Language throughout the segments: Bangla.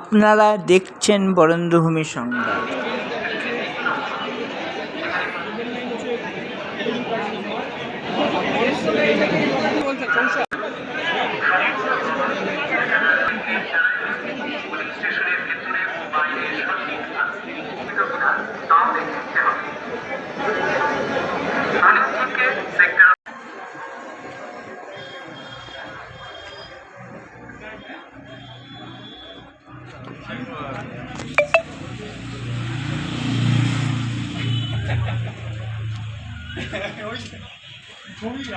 আপনারা দেখছেন বরেন্দ্রভূমি সংবাদ।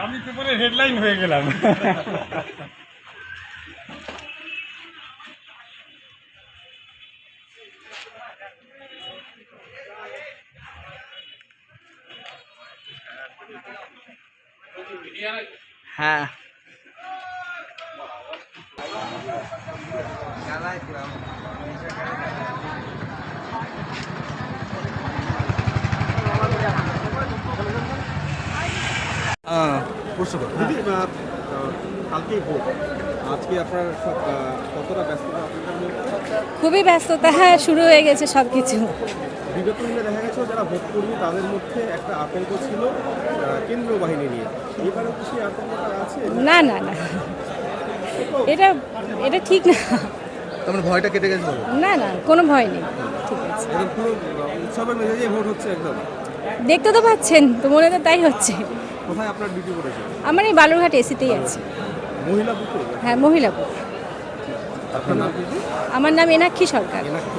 আমি পেপারের হেডলাইন হয়ে গেলাম। হ্যাঁ, কালকেই ভোট, আজকে আপনার কতটা ব্যস্ততা আপনাদের মধ্যে? খুবই ব্যস্ততা, হ্যাঁ, শুরু হয়ে গেছে সব কিছু। বিগত দিনে দেখা গেছে যারা ভোট করবে তাদের মধ্যে একটা আতঙ্ক ছিল কেন্দ্রীয় বাহিনী নিয়ে। এবারে কি সেই আতঙ্কটা আছে? না না না, এটা এটা ঠিক না। তার ভয়টা কেটে গেছে? না না, কোনো ভয় নেই, ঠিক আছে। এরকম পুরো উৎসবের মেজাজে ভোট হচ্ছে একদম। দেখতে তো পাচ্ছেন, তো মনে তো তাই হচ্ছে। কোথায় আপনার ডিউটি করেছে? আমার এই বালুরঘাট এসিতেই আছে। মহিলা বুথে? হ্যাঁ, মহিলা বুথ। আপনার নাম কি? আমার নাম এনাক্ষী সরকার। এনাক্ষী